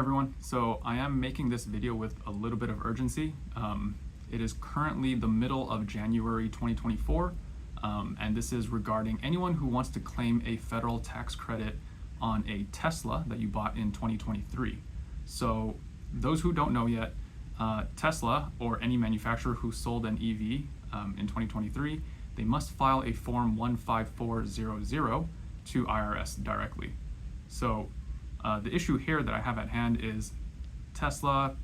everyone. So I am making this video with a little bit of urgency. It is currently the middle of January 2024, and this is regarding anyone who wants to claim a federal tax credit on a Tesla that you bought in 2023. So those who don't know yet, Tesla or any manufacturer who sold an EV in 2023, they must file a form 15400 to IRS directly. So the issue here that I have at hand is Tesla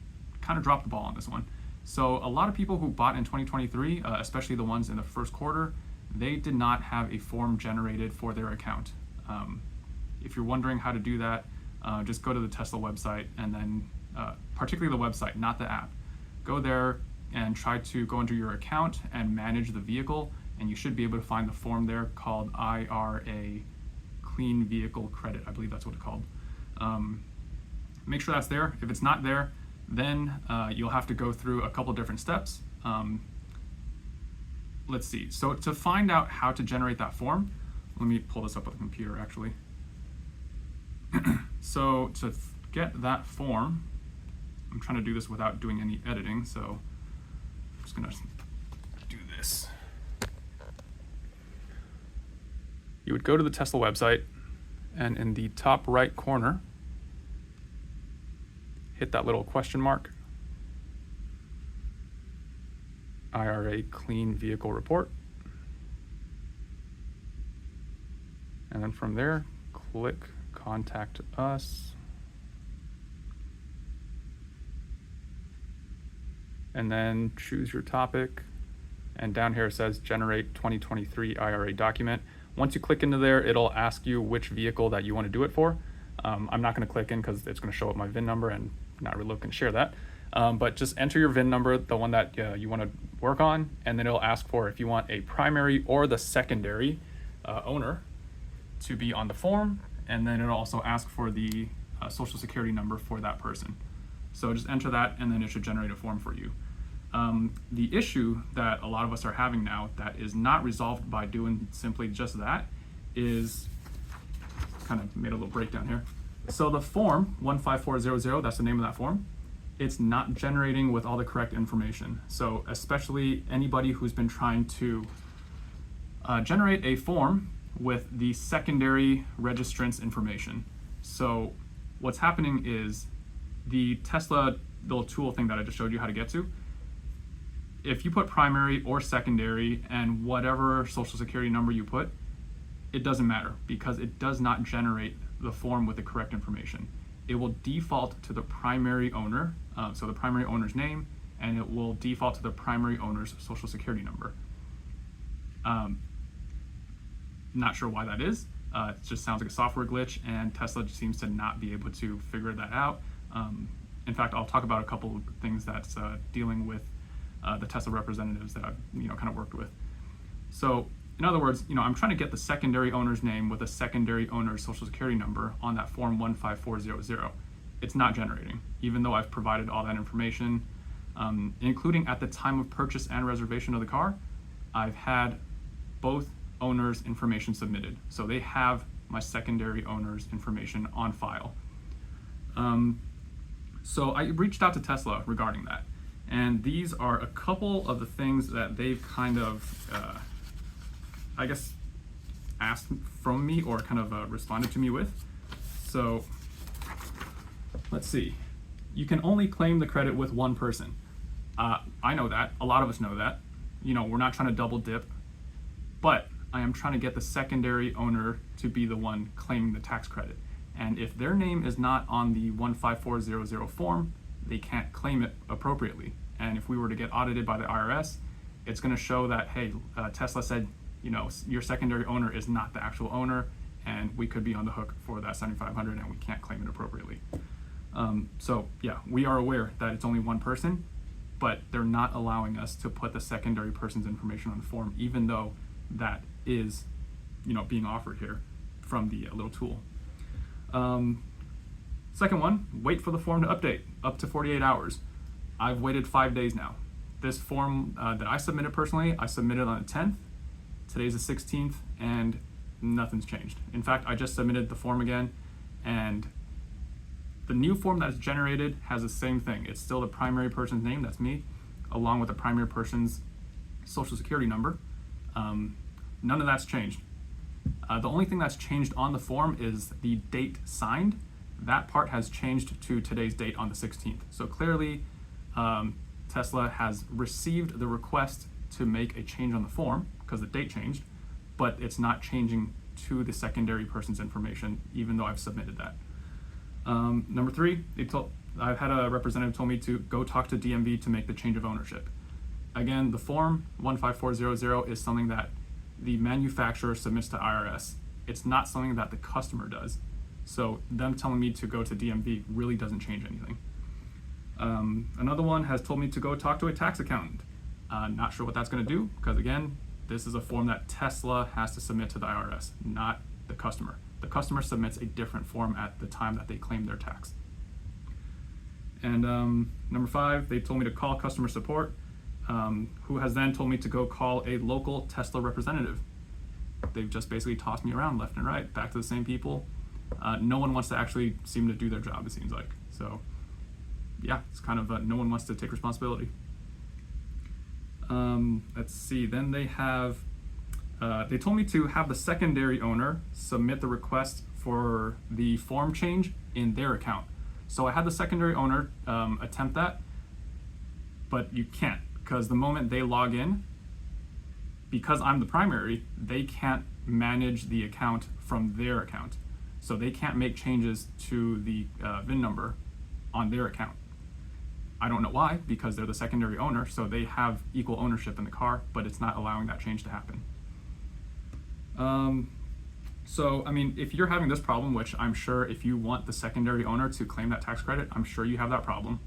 kind of dropped the ball on this one. So a lot of people who bought in 2023, especially the ones in the first quarter, they did not have a form generated for their account. If you're wondering how to do that, just go to the Tesla website and then, particularly the website, not the app. Go there and try to go into your account and manage the vehicle, and you should be able to find the form there called IRA Clean Vehicle Credit. I believe that's what it's called. Make sure that's there. If it's not there, then you'll have to go through a couple different steps. Let's see. So to find out how to generate that form, let me pull this up with the computer actually. So to get that form, I'm trying to do this without doing any editing, so I'm just gonna do this. You would go to the Tesla website, and in the top right corner, hit that little question mark, IRA Clean Vehicle Report. And then from there, click Contact Us. And then choose your topic. And down here it says Generate 2023 IRA Document. Once you click into there, it'll ask you which vehicle that you want to do it for. I'm not going to click in because it's going to show up my VIN number and not really looking to share that. But just enter your VIN number, the one that you want to work on, and then it'll ask for if you want a primary or the secondary owner to be on the form, and then it'll also ask for the social security number for that person. So just enter that, and then it should generate a form for you. The issue that a lot of us are having now that is not resolved by doing simply just that is, kind of made a little breakdown here. So the form 15400, that's the name of that form, it's not generating with all the correct information. So especially anybody who's been trying to generate a form with the secondary registrant's information. So what's happening is the Tesla little tool thing that I just showed you how to get to, if you put primary or secondary and whatever social security number you put, it doesn't matter because it does not generate the form with the correct information. It will default to the primary owner, so the primary owner's name, and it will default to the primary owner's social security number. Not sure why that is. It just sounds like a software glitch, and Tesla just seems to not be able to figure that out. In fact, I'll talk about a couple of things that's dealing with the Tesla representatives that I've kind of worked with. So in other words, I'm trying to get the secondary owner's name with a secondary owner's social security number on that form 15400. It's not generating, even though I've provided all that information, including at the time of purchase and reservation of the car. I've had both owners' information submitted. So they have my secondary owner's information on file. So I reached out to Tesla regarding that. And these are a couple of the things that they've kind of, I guess, asked from me or kind of responded to me with. So let's see. You can only claim the credit with one person. I know that. A lot of us know that. We're not trying to double dip, but I am trying to get the secondary owner to be the one claiming the tax credit. And if their name is not on the 15400 form, they can't claim it appropriately. And if we were to get audited by the IRS, it's going to show that, hey, Tesla said, your secondary owner is not the actual owner, and we could be on the hook for that $7,500 and we can't claim it appropriately. So yeah, we are aware that it's only one person, but they're not allowing us to put the secondary person's information on the form, even though that is, being offered here from the little tool. Second one, wait for the form to update, up to 48 hours. I've waited 5 days now. This form that I submitted personally, I submitted on the 10th. Today's the 16th, and nothing's changed. In fact, I just submitted the form again, and The new form that is generated has the same thing. It's still the primary person's name, that's me, along with the primary person's social security number. None of that's changed. The only thing that's changed on the form is the date signed. That part has changed to today's date on the 16th. So clearly, Tesla has received the request to make a change on the form because the date changed, but it's not changing to the secondary person's information, even though I've submitted that. Number three, I've had a representative told me to go talk to DMV to make the change of ownership. Again, the form 15400 is something that the manufacturer submits to IRS. It's not something that the customer does. So them telling me to go to DMV really doesn't change anything. Another one has told me to go talk to a tax accountant. Not sure what that's going to do, because again, this is a form that Tesla has to submit to the IRS, not the customer. The customer submits a different form at the time that they claim their tax. And number five, they told me to call customer support, who has then told me to go call a local Tesla representative. They've just basically tossed me around left and right, back to the same people. No one wants to actually seem to do their job, it seems like. So yeah, it's kind of no one wants to take responsibility. Let's see, then they told me to have the secondary owner submit the request for the form change in their account. So I had the secondary owner attempt that, but you can't, because the moment they log in, because I'm the primary, they can't manage the account from their account. So they can't make changes to the VIN number on their account. I don't know why, because they're the secondary owner, so they have equal ownership in the car, but it's not allowing that change to happen. So, I mean, if you're having this problem, which I'm sure if you want the secondary owner to claim that tax credit, I'm sure you have that problem.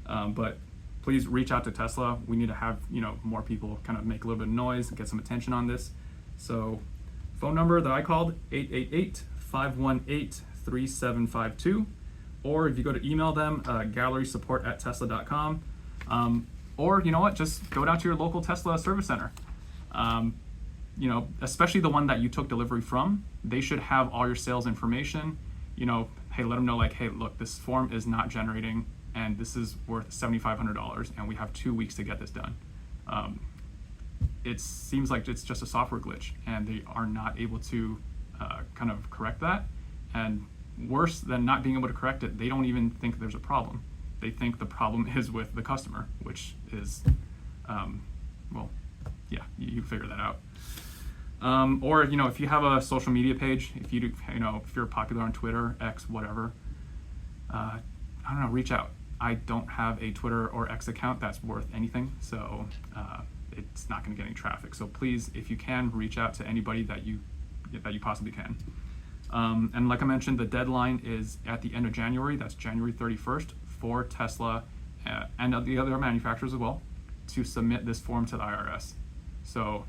But please reach out to Tesla. We need to have, more people kind of make a little bit of noise, get some attention on this. So, phone number that I called, 888-518-3752. Or if you go to email them, gallerysupport@tesla.com. Or you know what, just go down to your local Tesla service center. Especially the one that you took delivery from, they should have all your sales information. Hey, let them know, like, hey, look, this form is not generating and this is worth $7,500 and we have 2 weeks to get this done. It seems like it's just a software glitch and they are not able to kind of correct that. And worse than not being able to correct it, they don't even think there's a problem. They think the problem is with the customer, which is, you figure that out. Or if you have a social media page, if you're popular on Twitter, X, whatever, I don't know, reach out. I don't have a Twitter or X account that's worth anything, so it's not going to get any traffic. So please, if you can, reach out to anybody that you possibly can. And like I mentioned, the deadline is at the end of January. That's January 31st for Tesla and the other manufacturers as well to submit this form to the IRS. So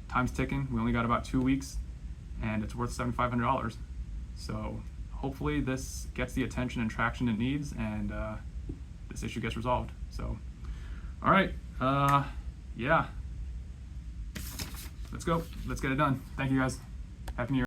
time's ticking. We only got about 2 weeks and it's worth $7,500. So hopefully this gets the attention and traction it needs and this issue gets resolved. So, all right. Yeah. Let's go. Let's get it done. Thank you guys. Happy New Year.